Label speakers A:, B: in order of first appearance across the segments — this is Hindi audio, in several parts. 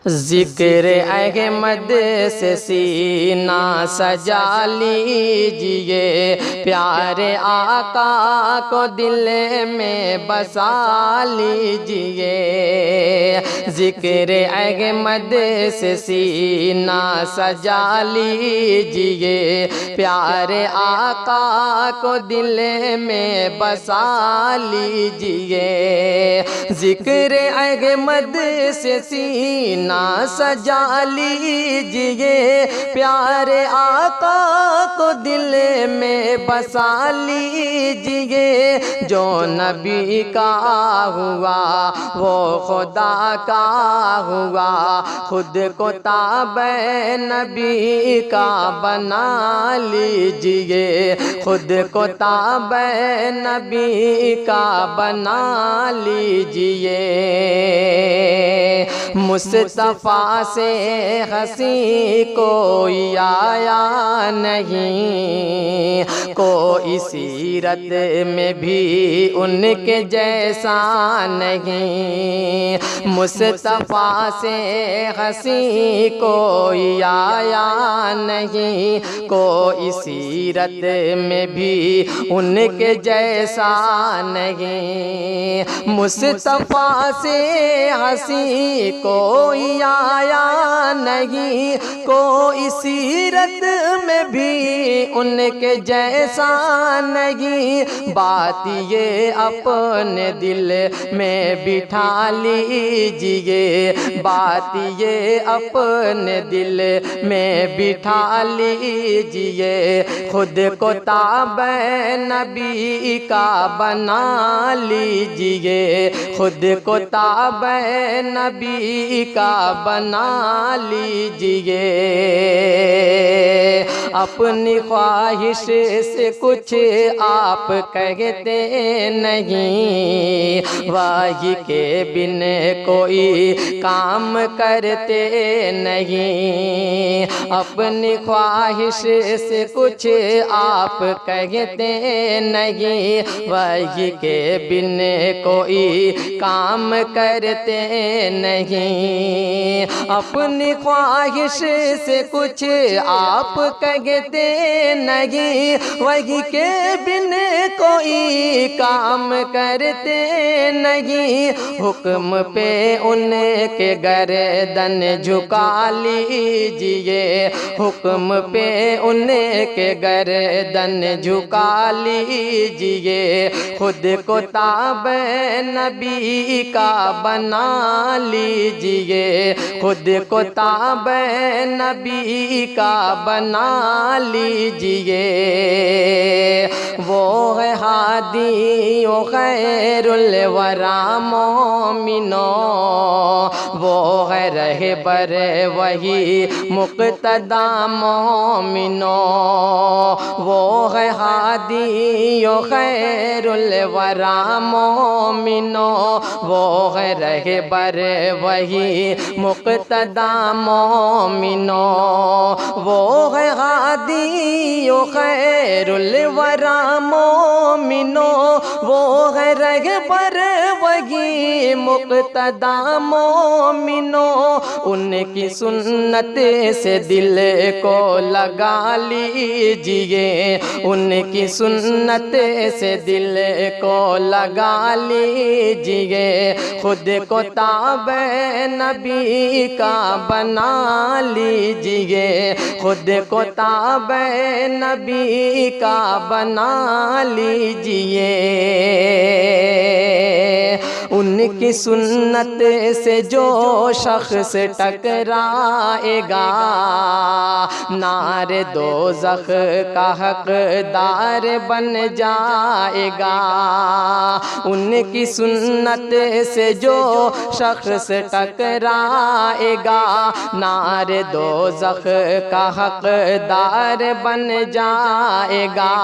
A: ज़िक्र अहमद से सीना सजा लीजिए, प्यारे आका को दिल में बसा लीजिए। ज़िक्र अहमद से सीना सजा लीजिए, प्यारे आका को दिल में बसा लीजिए। ज़िक्र अहमद से सीना सजा लीजिए, प्यारे आका को दिल में बसा लीजिए। जो नबी का हुआ वो खुदा का हुआ, खुद को ताबे नबी का बना लीजिए, खुद को ताबे नबी का बना लीजिए। मुस्तफ़ा से हंसी कोई आया नहीं, कोई सीरत में भी उनके जैसा नहीं। मुस्तफ़ा से हंसी कोई आया नहीं, कोई सीरत में भी उनके जैसा नहीं। मुस्तफ़ा से हंसी कोई आया नहीं, कोई सीरत में भी उनके जैसा नहीं। बात ये अपने दिल में बिठा लीजिए, बात ये अपने दिल में बिठा लीजिए। खुद को ताबे नबी का बना लीजिए, खुद को ताबे नबी का बना लीजिए। अपनी ख्वाहिश से कुछ आप कहते नहीं, वाही के बिन कोई काम करते नहीं। अपनी ख्वाहिश से कुछ आप कहते नहीं, वाही के बिन कोई काम करते नहीं। अपनी ख्वाहिश से कुछ आप कहते नहीं, वही के बिन कोई काम करते नहीं। हुक्म पे उनके गर्दन झुका लीजिए, हुक्म पे उनके गर्दन झुका लीजिए। खुद को ताबे नबी का बना लीजिए, खुद को ताबे नबी का बना लीजिए। वो है हादी ओ खैरुल वरा मोमिनो, वो है रहबर वही मुक़्तदा मोमिनो। वो है हादी ओ खैरुल वरा मोमिनो, वो है रहबर वही मुक़्तदा मोमिनो। वो है हादी ओ खैरुल वरा मोमिनो, वो है रहबर वही मुक़्तदा मोमिनो। उनकी सुन्नत से दिल को लगा लीजिए, उनकी सुन्नत से दिल को लगा लीजिए। खुद को ताबे नबी का बना लीजिए, खुद को ताबे नबी का बना लीजिए। उनकी सुन्नत से जो शख्स टकराएगा, नारे दोज़ख का हकदार बन जाएगा। उनकी सुन्नत से जो शख्स टकराएगा, नारे दोज़ख का हकदार बन जाएगा।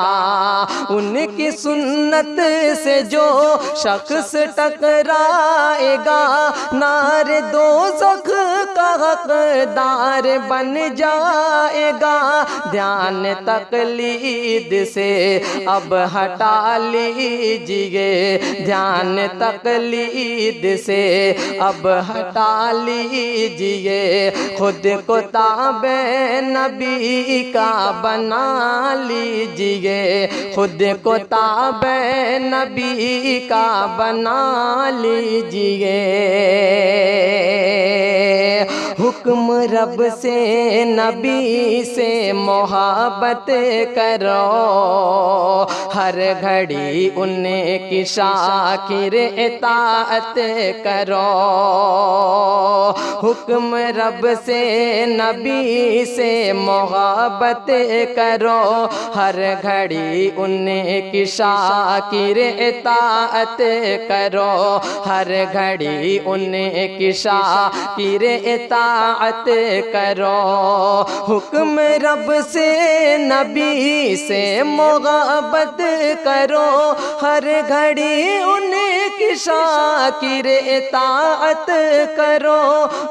A: उनकी सुन्नत से जो शख्स टकराएगा, नारे दोज़ख का हकदार बन जाएगा। जाएगा। ध्यान तकलीद से अब हटा लीजिए, ध्यान तकलीद से अब हटा लीजिए। खुद को ताबे नबी का बना लीजिए, खुद को ताबे नबी का बना लीजिए। हुक्म रब से नबी से मोहब्बत करो, हर घड़ी उनकी शाकिर इताअत करो। हुक्म रब से नबी से मोहब्बत करो, हर घड़ी उनकी शाकिर इताअत करो, हर घड़ी उनकी शाकिर इताअत करो। हुक्म रब से नबी से मोहब्बत करो, हर घड़ी उनकी शाकिर इताअत करो।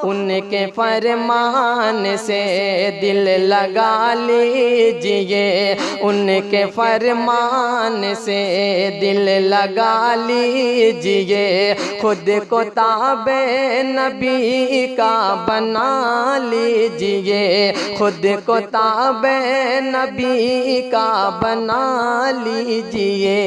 A: उनके फरमान से दिल लगा लीजिए, उनके फरमान से दिल लगा लीजिए। खुद को ताबे नबी का बना लीजिए, खुद को ताबे नबी का बना लीजिए।